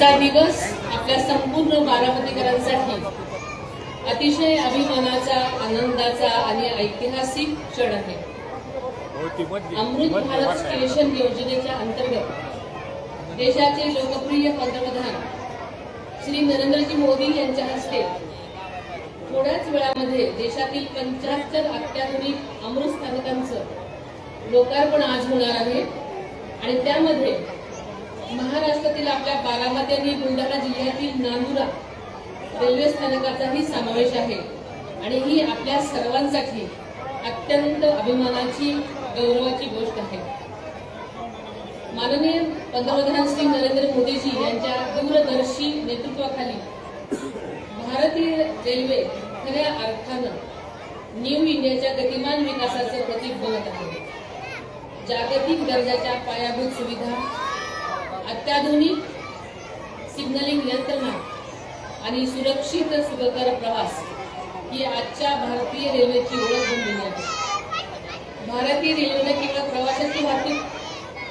आजचा दिवस आपल्या संपूर्ण बारामतीकरांसाठी अतिशय अभिमानाचा, आनंदाचा आणि ऐतिहासिक क्षण आहे। अमृत भारत स्टेशन योजनेच्या अंतर्गत देशाचे लोकप्रिय पंतप्रधान श्री नरेंद्रजी मोदी यांच्या हस्ते थोड्याच वेळामध्ये देशातील 75 अत्याधुनिक अमृत स्थानकांचं लोकार्पण आज होणार आहे आणि त्यामध्ये महाराष्ट्रातील आपल्या बारामती आणि बुलढाणा जिल्ह्यातील नांदुरा रेल्वे स्थानकाचाही समावेश आहे आणि ही आपल्या सर्वांसाठी अत्यंत अभिमानाची, गौरवाची गोष्ट आहे। माननीय पंतप्रधान श्री नरेंद्र मोदीजी यांच्या दूरदर्शी नेतृत्वाखाली भारतीय रेल्वे खऱ्या अर्थानं न्यू इंडियाच्या गतिमान विकासाचं प्रतीक बनत आहे। जागतिक दर्जाच्या पायाभूत सुविधा, अत्याधुनिक सिग्नलिंग यंत्रणा आणि सुरक्षित सुखकर प्रवास ही आजच्या भारतीय रेल्वेची ओळख बनलेली आहे। भारतीय रेल्वेने केवळ प्रवाशाची वाहतूक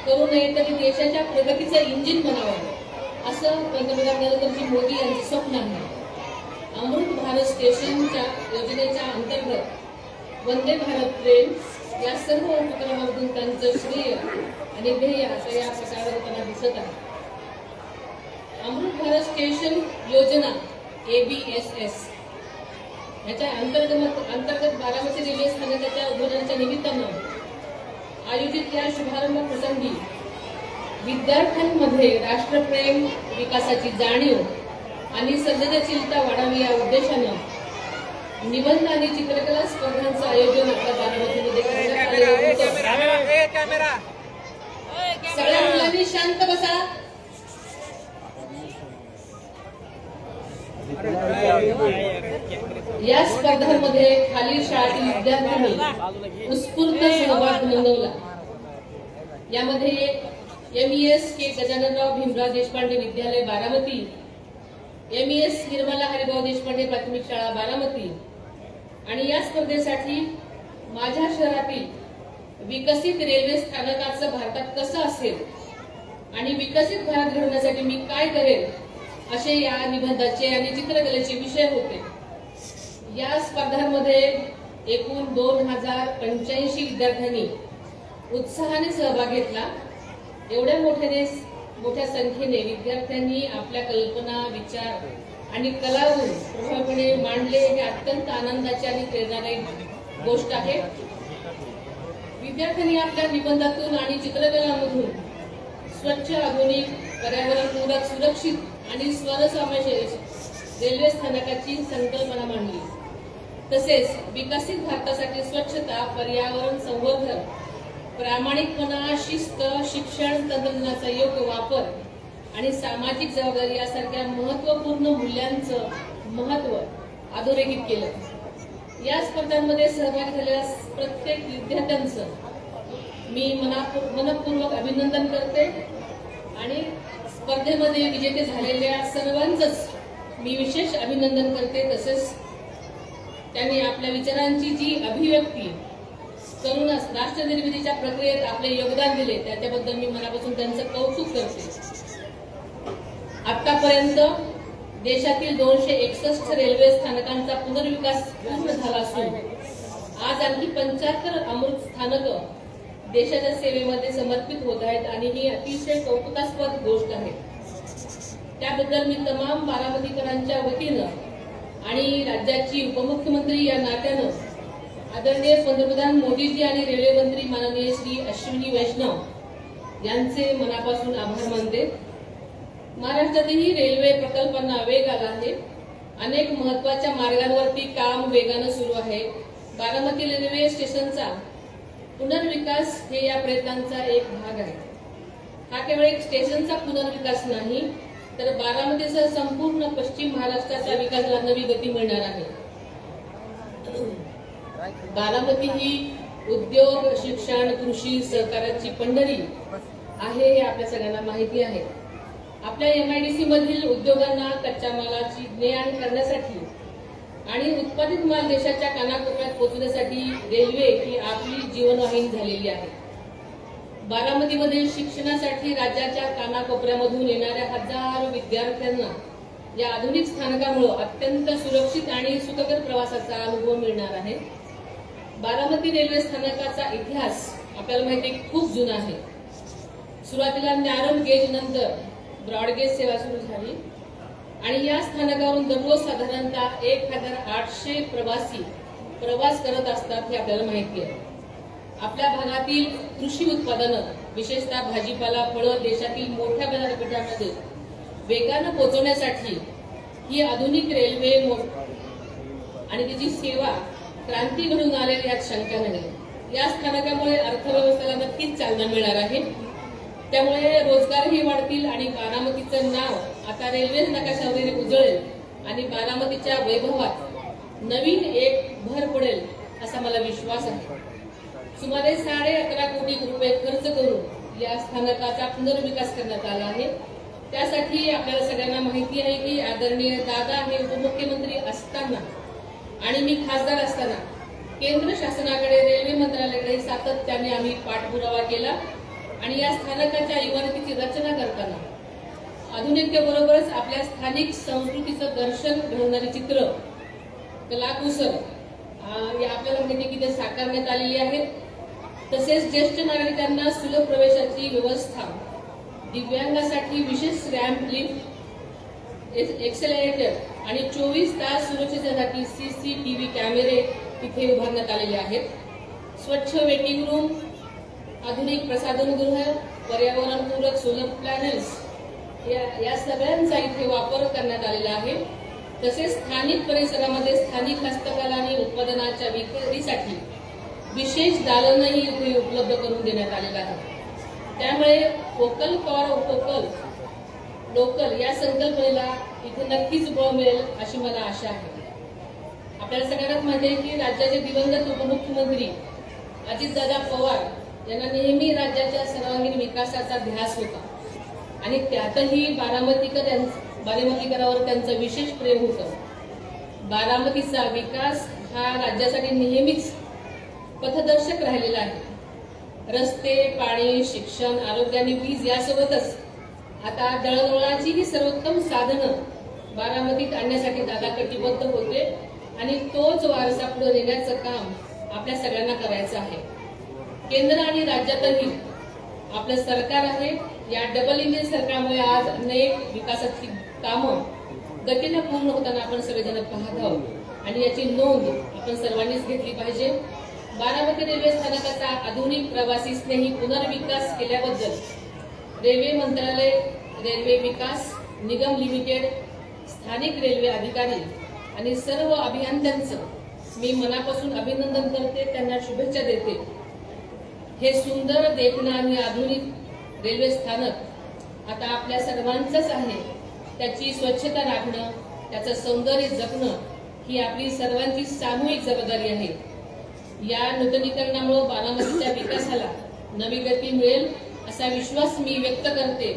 करू नये तर देशाच्या प्रगतीचं इंजिन बनावं असं पंतप्रधान नरेंद्रजी मोदी यांचे स्वप्न आहे। अमृत भारत स्टेशनच्या योजनेच्या अंतर्गत वंदे भारत ट्रेन या सर्व उपक्रमामधून त्यांचं श्रेय आणि ध्येय असं या प्रकारे त्यांना दिसत आहे। अमृत भारत स्टेशन योजना ABSS याच्या अंतर्गत बारामती रेल्वे स्थानकाच्या उद्घाटनाच्या निमित्तानं आयोजित या शुभारंभ प्रसंगी विद्यार्थ्यांमध्ये राष्ट्रप्रेम, विकासाची जाणीव आणि सर्जनशीलता वाढावी या उद्देशानं निबंध आणि चित्रकला स्पर्धांचं आयोजन आपल्या बारामतीमध्ये करण्यात आले होते। सगळ्या मुलांनी शांत बसा। या स्पर्धांमध्ये खालील शाळेतील विद्यार्थ्यांनी उत्स्फूर्त सहभाग नोंदवला। यामध्ये MES के गजाननराव भीमराव देशपांडे विद्यालय बारामती, MES निर्मला हरिभाऊ देशपांडे प्राथमिक शाळा बारामती आणि या स्पर्धेसाठी माझ्या शहरातील विकसित रेल्वे स्थानकाचं भारतात कसं असेल आणि विकसित भारत घडवण्यासाठी मी काय करेल असे या निबंधाचे आणि चित्रकलेचे विषय होते। या स्पर्धांमध्ये एकूण 2085 विद्यार्थ्यांनी उत्साहाने सहभाग घेतला। एवढ्या मोठ्या संख्येने विद्यार्थ्यांनी आपल्या कल्पना, विचार आणि कलागुण प्रभावीपणे मांडले हे अत्यंत आनंदाची आणि प्रेरणादायी गोष्ट आहे। विद्यार्थ्यांनी आपल्या निबंधातून आणि चित्रकलामधून स्वच्छ, आधुनिक, पर्यावरणपूरक, सुरक्षित आणि स्वरसमावेशक रेल्वे स्थानकाची संकल्पना मांडली। तसेच विकसित भारतासाठी स्वच्छता, पर्यावरण संवर्धन, प्रामाणिकपणा, शिस्त, शिक्षण, तंत्रज्ञानाचा योग्य वापर आणि सामाजिक जबाबदारी यासारख्या महत्त्वपूर्ण मूल्यांचं महत्त्व अधोरेखित केलं। या स्पर्धांमध्ये सहभागी झालेल्या प्रत्येक विद्यार्थ्यांचं मी मनपूर्वक अभिनंदन करते आणि स्पर्धेमध्ये विजेते झालेल्या सर्वांचंच मी विशेष अभिनंदन करते। तसेच त्यांनी आपल्या विचारांची जी अभिव्यक्ती करून राष्ट्र निर्मितीच्या प्रक्रियेत आपले योगदान दिले त्याच्याबद्दल मी मनापासून त्यांचं कौतुक करते। आतापर्यंत देशातील 261 रेल्वे स्थानकांचा पुनर्विकास पूर्ण झाला असून आज आणखी 75 अमृत स्थानकं देशाच्या सेवेमध्ये समर्पित होत आहेत आणि ही अतिशय कौतुकास्पद गोष्ट आहे। त्याबद्दल मी तमाम बारामतीकरांच्या वतीनं आणि राज्याची उपमुख्यमंत्री या नात्यानं आदरणीय पंतप्रधान मोदीजी आणि रेल्वे मंत्री माननीय श्री अश्विनी वैष्णव यांचे मनापासून आभार मानते। महाराष्ट्रातही रेल्वे प्रकल्पांना वेग आला आहे। अनेक महत्त्वाच्या मार्गांवरती काम वेगानं सुरू आहे। बारामती रेल्वे स्टेशनचा पुनर्विकास हे या प्रयत्नांचा एक भाग आहे। हा केवळ एक स्टेशनचा पुनर्विकास नाही तर बारामतीसह संपूर्ण पश्चिम महाराष्ट्राच्या विकासाला नवी गती मिळणार आहे। बारामती ही उद्योग, शिक्षण, कृषी, सहकार्याची पंढरी आहे हे आपल्या सगळ्यांना माहिती आहे। आपल्या MIDC मधील उद्योगांना कच्च्या मालाची ने-आण करण्यासाठी आणि उत्पादित माल देशाच्या कानाकोपऱ्यात पोहोचवण्यासाठी रेल्वे ही आपली जीवनवाहिनी झालेली आहे। बारामतीमध्ये शिक्षणासाठी राज्याच्या कानाकोपऱ्यामधून येणाऱ्या हजारो विद्यार्थ्यांना या आधुनिक स्थानकामुळे अत्यंत सुरक्षित आणि सुखकर प्रवासाचा अनुभव मिळणार आहे. बारामती रेल्वे स्थानकाचा इतिहास आपल्याला माहिती खूप जुना आहे. सुरुवातीला नॅरो गेज नंतर ब्रॉडगेज सेवा सुरू झाली आणि या स्थानकावरून दररोज साधारणतः 1800 प्रवासी प्रवास करत असतात हे आपल्याला माहिती आहे. आपल्या भागातील कृषी उत्पादनं विशेषतः भाजीपाला फळं देशातील मोठ्या बाजारपेठांमध्ये वेगानं पोहोचवण्यासाठी ही आधुनिक रेल्वे आणि त्याची सेवा क्रांती घडून आलेली यात शंका नाही. या स्थानकामुळे अर्थव्यवस्थेला नक्कीच चालना मिळणार आहे. त्यामुळे रोजगारही वाढतील आणि बारामतीचं नाव आता रेल्वे नकाशावर उजळेल आणि बारामतीच्या वैभवात नवीन एक भर पडेल असा मला विश्वास आहे. सुमारे 11.5 कोटी रुपये खर्च करून या स्थानकाचा पुनर्विकास करण्यात आला आहे. त्यासाठी आपल्याला सगळ्यांना माहिती आहे की आदरणीय दादा हे उपमुख्यमंत्री असताना आणि मी खासदार असताना केंद्र शासनाकडे रेल्वे मंत्रालयाकडे सातत्याने आम्ही पाठपुरावा केला आणि या स्थानकाच्या इमारतीची रचना करताना आधुनिकतेबरोबरच आपल्या स्थानिक संस्कृतीचं दर्शन घडवणारी चित्र कलाकुसर आपल्याला माहिती की ते साकारण्यात आलेली आहेत. तसेच ज्येष्ठ नागरिकांना सुलभ प्रवेशाची व्यवस्था, दिव्यांगासाठी विशेष रॅम्प, लिफ्ट, एक्सेलरेटर आणि 24 तास सुरक्षेसाठी CCTV कॅमेरे तिथे उभारण्यात आलेले आहेत. स्वच्छ वेटिंग रूम, आधुनिक प्रसाधनगृह, पर्यावरणपूरक सोलर पॅनल्स या सगळ्यांचा इथे वापर करण्यात आलेला आहे. तसेच स्थानिक परिसरामध्ये स्थानिक हस्तकला आणि उत्पादनाच्या विक्रीसाठी विशेष दालनही इथे उपलब्ध करून देण्यात आलेलं आहे. त्यामुळे वोकल फॉर लोकल या संकल्पनेला इथे नक्कीच बळ मिळेल अशी मला आशा आहे. आपल्याला सगळ्यांनाच माहिती आहे की राज्याचे दिवंगत उपमुख्यमंत्री अजितदादा पवार यांना नेहमी राज्याच्या सर्वांगीण विकासाचा ध्यास होता आणि त्यातही बारामतीकरांवर त्यांचं विशेष प्रेम होतं. बारामतीचा विकास हा राज्यासाठी नेहमीच पथदर्शक राहिलेला आहे. रस्ते, पाणी, शिक्षण, आरोग्य आणि वीज यासोबतच आता दळणवळणाची ही सर्वोत्तम साधनं बारामतीत आणण्यासाठी दादा कटिबद्ध होते आणि तोच वारसा पुढे नेण्याचं काम आपल्या सगळ्यांना करायचं आहे. केंद्र आणि राज्यातही आपलं सरकार आहे. या डबल इंजिन सरकारमुळे आज अनेक विकासाची कामं गतीने पूर्ण होताना आपण सगळेजण पाहत आहोत आणि याची नोंद आपण सर्वांनीच घेतली पाहिजे. बारामती रेल्वे स्थानकाचा आधुनिक प्रवासी स्नेही पुनर्विकास केल्याबद्दल रेल्वे मंत्रालय, रेल्वे विकास निगम लिमिटेड, स्थानिक रेल्वे अधिकारी आणि सर्व अभियंत्यांचं मी मनापासून अभिनंदन करते, त्यांना शुभेच्छा देते. हे सुंदर, देखणं आणि आधुनिक रेल्वे स्थानक आता आपल्या सर्वांचंच आहे. त्याची स्वच्छता राखणं, त्याचं सौंदर्य जपणं ही आपली सर्वांची सामूहिक जबाबदारी आहे. या नूतनीकरणामुळे बारामतीच्या विकासाला नवी गती मिळेल असा विश्वास मी व्यक्त करते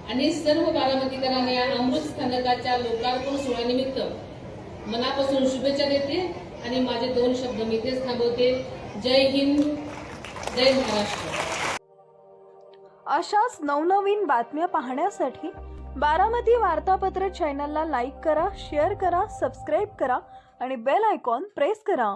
आणि सर्व बारामतीकरांना या अमृत स्थानकाच्या लोकार्पण सोहळ्यानिमित्त मनापासून शुभेच्छा देते आणि माझे 2 शब्द मी इथेच थांबवते. जय हिंद, जय महाराष्ट्र. अशाच नवनवीन बातम्या पाहण्यासाठी बारामती वार्तापत्र चॅनलला लाईक करा, शेअर करा, सबस्क्राईब करा आणि बेल आयकॉन प्रेस करा.